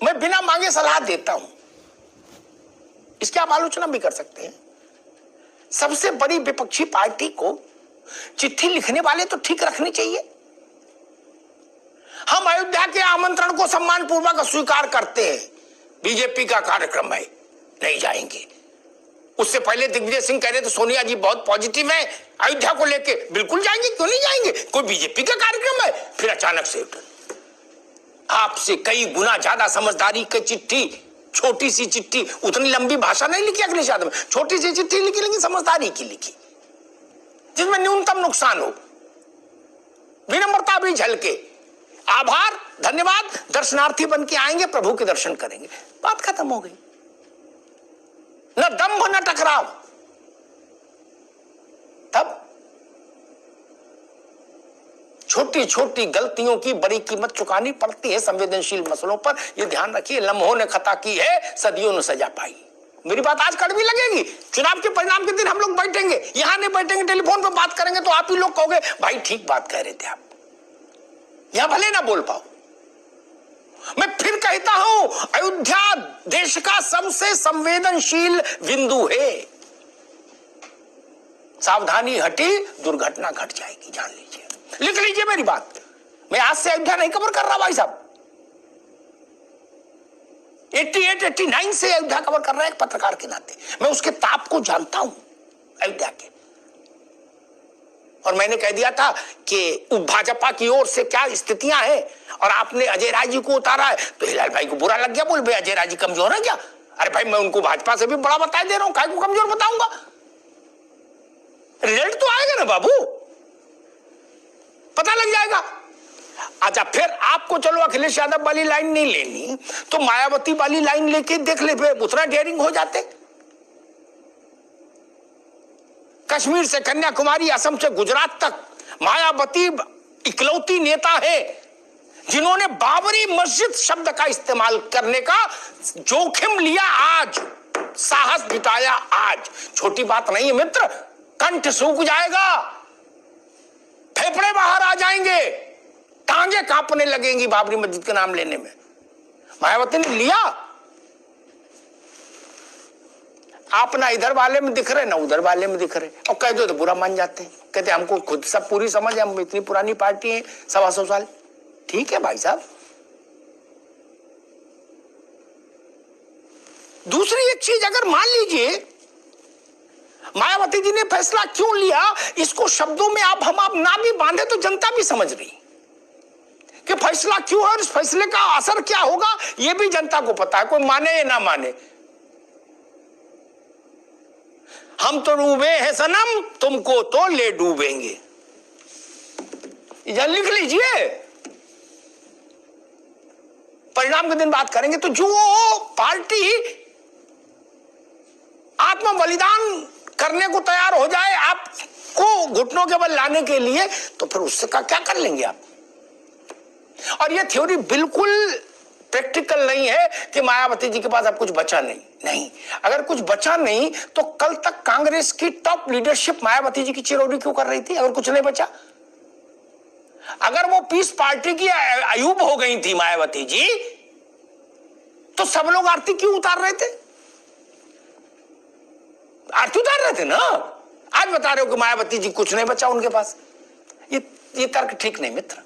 मैं बिना मांगे सलाह देता हूं, इसकी आप आलोचना भी कर सकते हैं। सबसे बड़ी विपक्षी पार्टी को चिट्ठी लिखने वाले तो ठीक रखनी चाहिए। हम अयोध्या के आमंत्रण को सम्मानपूर्वक स्वीकार करते हैं, बीजेपी का कार्यक्रम है, नहीं जाएंगे। उससे पहले दिग्विजय सिंह कह रहे थे सोनिया जी बहुत पॉजिटिव है अयोध्या को लेके, बिल्कुल जाएंगे, क्यों नहीं जाएंगे, कोई बीजेपी का कार्यक्रम है। फिर अचानक से आपसे कई गुना ज्यादा समझदारी की चिट्ठी, छोटी सी चिट्ठी, उतनी लंबी भाषा नहीं लिखी अखिलेश यादव, छोटी सी चिट्ठी लिखी, लेकिन समझदारी की लिखी, जिसमें न्यूनतम नुकसान हो, विनम्रता भी झलके, आभार धन्यवाद, दर्शनार्थी बन के आएंगे, प्रभु के दर्शन करेंगे, बात खत्म हो गई। न दंभ न टकराव। तब छोटी छोटी गलतियों की बड़ी कीमत चुकानी पड़ती है संवेदनशील मसलों पर, यह ध्यान रखिए। लम्हों ने खता की है, सदियों ने सजा पाई। मेरी बात आज कड़वी लगेगी, चुनाव के परिणाम के दिन हम लोग बैठेंगे, यहां नहीं बैठेंगे, टेलीफोन पर बात करेंगे तो आप ही लोग कहोगे भाई ठीक बात कह रहे थे आप, यहां भले ना बोल पाओ। मैं फिर कहता हूं, अयोध्या देश का सबसे संवेदनशील बिंदु है। सावधानी हटी, दुर्घटना घट जाएगी, जान लीजिए, लिख लीजिए मेरी बात। मैं आज से अयोध्या नहीं कवर कर रहा भाई साहब, 88-89 से अयोध्या कवर कर रहा है एक पत्रकार के नाते। मैं उसके ताप को जानता हूं अयोध्या के, और मैंने कह दिया था कि भाजपा की ओर से क्या स्थितियां हैं, और आपने अजय राय जी को उतारा है तो हिलाल भाई को बुरा लग गया, बोल भाई अजय राय जी कमजोर है क्या। अरे भाई मैं उनको भाजपा से भी बड़ा बता दे रहा हूं, काय को कमजोर बताऊंगा, रिजल्ट तो आएगा ना बाबू, पता लग जाएगा। अच्छा फिर आपको चलो अखिलेश यादव वाली लाइन नहीं लेनी तो मायावती वाली लाइन लेके देख ले, उतना डेयरिंग हो जाते। कश्मीर से कन्याकुमारी, असम से गुजरात तक मायावती इकलौती नेता है जिन्होंने बाबरी मस्जिद शब्द का इस्तेमाल करने का जोखिम लिया, आज साहस जुटाया। आज छोटी बात नहीं है मित्र, कंठ सूख जाएगा, फेफड़े बाहर आ जाएंगे, टांगे कांपने लगेंगी बाबरी मस्जिद के नाम लेने में। मायावती ने लिया, आप ना इधर वाले में दिख रहे ना उधर वाले में दिख रहे, और कह दो तो बुरा मान जाते हैं, कहते हमको खुद सब पूरी समझ है, हम इतनी पुरानी पार्टी है 125 साल। ठीक है भाई साहब। दूसरी एक चीज, अगर मान लीजिए मायावती जी ने फैसला क्यों लिया, इसको शब्दों में आप ना भी बांधे तो जनता भी समझ रही कि फैसला क्यों है और इस फैसले का असर क्या होगा, यह भी जनता को पता है, कोई माने या ना माने। हम तो डूबे हैं सनम, तुमको तो ले डूबेंगे, लिख लीजिए। परिणाम के दिन बात करेंगे। तो जो पार्टी आत्म बलिदान करने को तैयार हो जाए आपको घुटनों के बल लाने के लिए, तो फिर उससे क्या कर लेंगे आप। और यह थ्योरी बिल्कुल प्रैक्टिकल नहीं है कि मायावती जी के पास अब कुछ बचा नहीं। अगर कुछ बचा नहीं तो कल तक कांग्रेस की टॉप लीडरशिप मायावती जी की चिरौरी क्यों कर रही थी, अगर कुछ नहीं बचा। अगर वो पीस पार्टी की अयूब हो गई थी मायावती जी, तो सब लोग आरती क्यों उतार रहे थे, आरती उतार रहे थे ना। आज बता रहे हो कि मायावती जी कुछ नहीं बचा उनके पास, ये तर्क ठीक नहीं मित्र।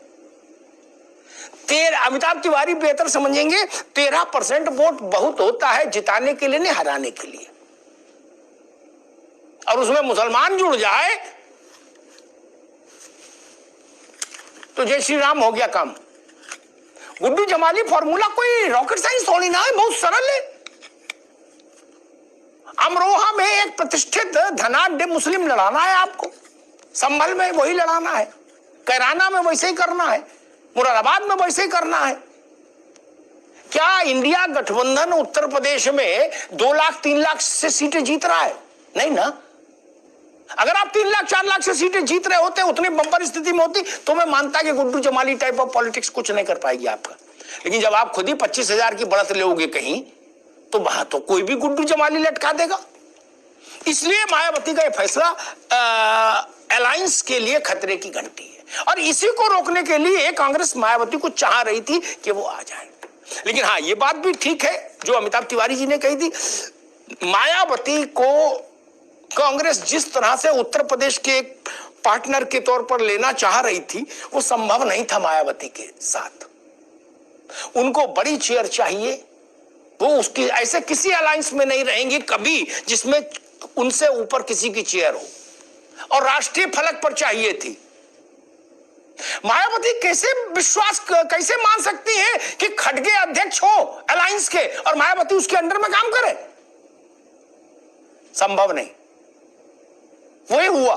अमिताभ तिवारी बेहतर समझेंगे, 13% वोट बहुत होता है जिताने के लिए, नहीं हराने के लिए। और उसमें मुसलमान जुड़ जाए तो जय श्री राम हो गया काम। गुड्डू जमाली फॉर्मूला कोई रॉकेट साइंस थोड़ी ना है, बहुत सरल है। अमरोहा में एक प्रतिष्ठित धनाढ्य मुस्लिम लड़ाना है आपको, संभल में वही लड़ाना है, कैराना में वैसे ही करना है, मुरादाबाद में वैसे ही करना है। क्या इंडिया गठबंधन उत्तर प्रदेश में 2 लाख 3 लाख से सीटें जीत रहा है? नहीं ना। अगर आप 3 लाख 4 लाख से सीटें जीत रहे होते, उतनी बंपर स्थिति में होती, तो मैं मानता कि Guddu Jamali type of politics कुछ नहीं कर पाएगी आपका। लेकिन जब आप खुद ही 25,000 की बढ़त लोगे कहीं, तो वहां तो कोई भी गुड्डू जमाली लटका देगा। इसलिए मायावती का यह फैसला अलायंस के लिए खतरे की घंटी है, और इसी को रोकने के लिए कांग्रेस मायावती को चाह रही थी कि वो आ जाए। लेकिन हाँ, ये बात भी ठीक है जो अमिताभ तिवारी जी ने कही थी, मायावती को कांग्रेस जिस तरह से उत्तर प्रदेश के एक पार्टनर के तौर पर लेना चाह रही थी, वो संभव नहीं था मायावती के साथ। उनको बड़ी चेयर चाहिए, वो उसकी ऐसे किसी अलायंस में नहीं रहेंगी कभी जिसमें उनसे ऊपर किसी की चेयर हो, और राष्ट्रीय फलक पर चाहिए थी। मायावती कैसे मान सकती है कि खड़गे अध्यक्ष हो अलायंस के और मायावती उसके अंडर में काम करे? संभव नहीं। वही हुआ,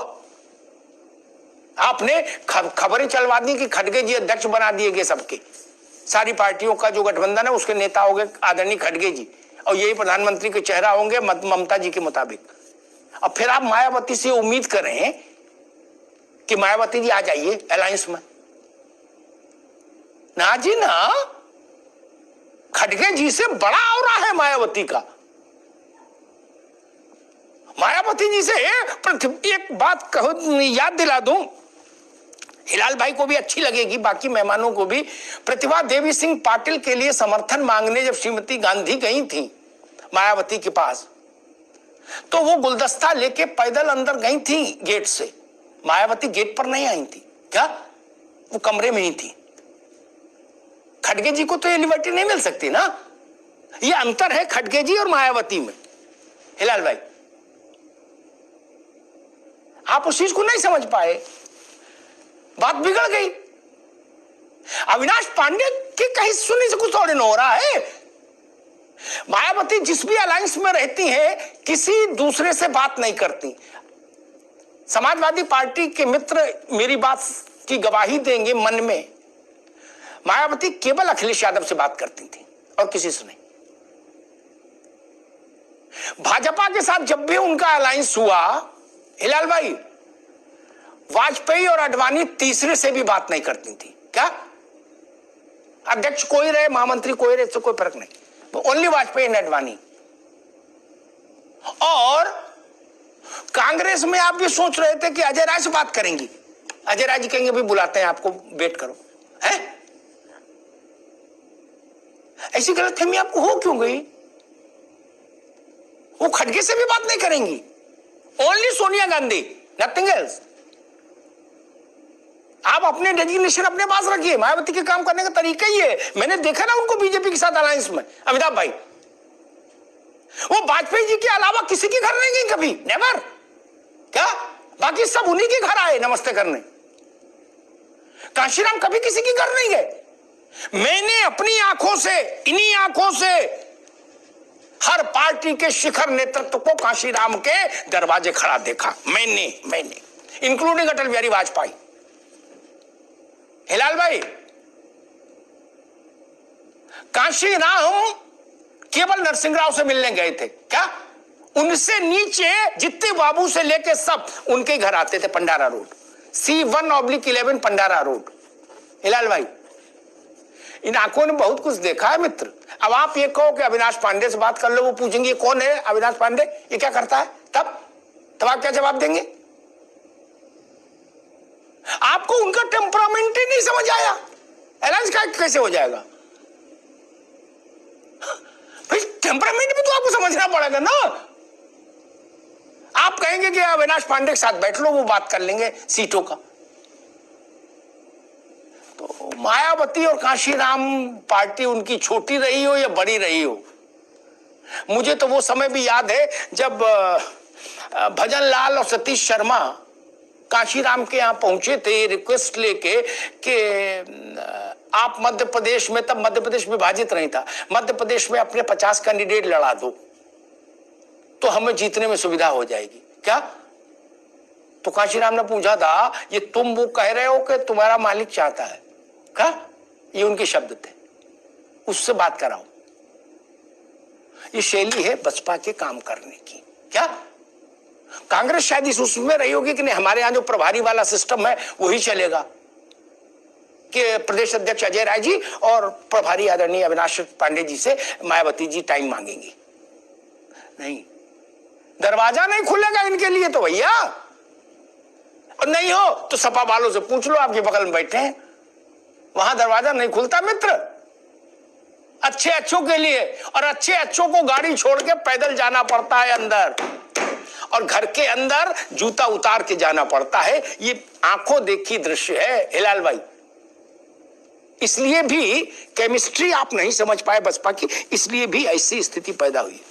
आपने खबरें चलवा दी कि खड़गे जी अध्यक्ष बना दिए गए सबके, सारी पार्टियों का जो गठबंधन है उसके नेता हो गए आदरणीय खड़गे जी, और यही प्रधानमंत्री के चेहरा होंगे ममता जी के मुताबिक। अब फिर आप मायावती से उम्मीद करें कि मायावती जी आ जाइए अलायंस में, ना जी ना, खड़गे जी से बड़ा औरा है मायावती का। मायावती जी से एक बात कहो, याद दिला दूं, हिलाल भाई को भी अच्छी लगेगी, बाकी मेहमानों को भी। प्रतिभा देवी सिंह पाटिल के लिए समर्थन मांगने जब श्रीमती गांधी गई थी मायावती के पास, तो वो गुलदस्ता लेके पैदल अंदर गई थी गेट से। मायावती गेट पर नहीं आई थी, क्या वो कमरे में ही थी। खड़गे जी को तो ये लिबर्टी नहीं मिल सकती ना। ये अंतर है खड़गे जी और मायावती में। हिलाल भाई, आप उस चीज को नहीं समझ पाए, बात बिगड़ गई। अविनाश पांडे की कहीं सुनी से कुछ थोड़ी न हो रहा है। मायावती जिस भी अलायंस में रहती है किसी दूसरे से बात नहीं करती। समाजवादी पार्टी के मित्र मेरी बात की गवाही देंगे, मन में मायावती केवल अखिलेश यादव से बात करती थी और किसी से नहीं। भाजपा के साथ जब भी उनका अलायंस हुआ, हिलाल भाई, वाजपेयी और आडवाणी तीसरे से भी बात नहीं करती थी। क्या अध्यक्ष कोई रहे, महामंत्री कोई रहे, इससे कोई फर्क नहीं, ओनली वाजपेयी एंड आडवाणी। और कांग्रेस में आप भी सोच रहे थे कि अजय राय से बात करेंगी, अजय राय जी कहेंगे भी बुलाते हैं आपको, वेट करो, है? ऐसी गलतफहमी आपको हो क्यों गई? वो खड़गे से भी बात नहीं करेंगी, only Sonia Gandhi, nothing else. आप अपने डेजिग्नेशन अपने पास रखिए। मायावती के काम करने का तरीका ही है, मैंने देखा ना उनको बीजेपी के साथ अलायंस में। अमिताभ भाई, वो वाजपेयी जी के अलावा किसी के घर नहीं गई कभी, नेवर। क्या बाकी सब उन्हीं के घर आए नमस्ते करने। कांशीराम कभी किसी के घर नहीं गए। मैंने अपनी आंखों से, इन्हीं आंखों से हर पार्टी के शिखर नेतृत्व को कांशीराम के दरवाजे खड़ा देखा, मैंने इंक्लूडिंग अटल बिहारी वाजपेयी। हिलाल भाई, कांशीराम केवल नरसिंह राव से मिलने गए थे क्या? उनसे नीचे जितने बाबू से लेके सब उनके घर आते थे, Pandara road, C1/11 Pandara road. Hilal भाई, इन आंखों ने बहुत कुछ देखा है मित्र। अब आप ये कहो कि अविनाश पांडे से बात कर लो, वो पूछेंगे कौन है अविनाश पांडे, ये क्या करता है, तब आप क्या जवाब देंगे? आपको उनका टेम्परामेंट ही नहीं समझ आया, अलायंस का कैसे हो जाएगा? भाई टेम्परामेंट भी तो आपको समझना पड़ेगा ना। आप कहेंगे कि अविनाश पांडे के साथ बैठ लो, वो बात कर लेंगे सीटों का। तो मायावती और कांशीराम पार्टी उनकी छोटी रही हो या बड़ी रही हो, मुझे तो वो समय भी याद है जब भजन लाल और सतीश शर्मा कांशीराम के यहां पहुंचे थे रिक्वेस्ट लेके कि आप मध्य प्रदेश में, तब मध्य प्रदेश विभाजित नहीं था, मध्य प्रदेश में अपने 50 कैंडिडेट लड़ा दो तो हमें जीतने में सुविधा हो जाएगी। क्या? तो कांशीराम ने पूछा था, ये तुम वो कह रहे हो कि तुम्हारा मालिक चाहता है क्या? ये उनके शब्द थे, उससे बात कराओ। ये शैली है बसपा के काम करने की। क्या कांग्रेस शायद इस उसमें रही होगी कि नहीं, हमारे यहां जो प्रभारी वाला सिस्टम है वही चलेगा कि प्रदेश अध्यक्ष अजय राय जी और प्रभारी आदरणीय अविनाश पांडे जी से मायावती जी टाइम मांगेंगी। नहीं, दरवाजा नहीं खुलेगा इनके लिए तो भैया। और नहीं हो तो सपा वालों से पूछ लो, आपके बगल में बैठे हैं, वहां दरवाजा नहीं खुलता मित्र। अच्छे अच्छों के लिए, और अच्छे अच्छों को गाड़ी छोड़ के पैदल जाना पड़ता है अंदर, और घर के अंदर जूता उतार के जाना पड़ता है। ये आंखों देखी दृश्य है हिलाल भाई। इसलिए भी केमिस्ट्री आप नहीं समझ पाए बसपा की, इसलिए भी ऐसी स्थिति पैदा हुई।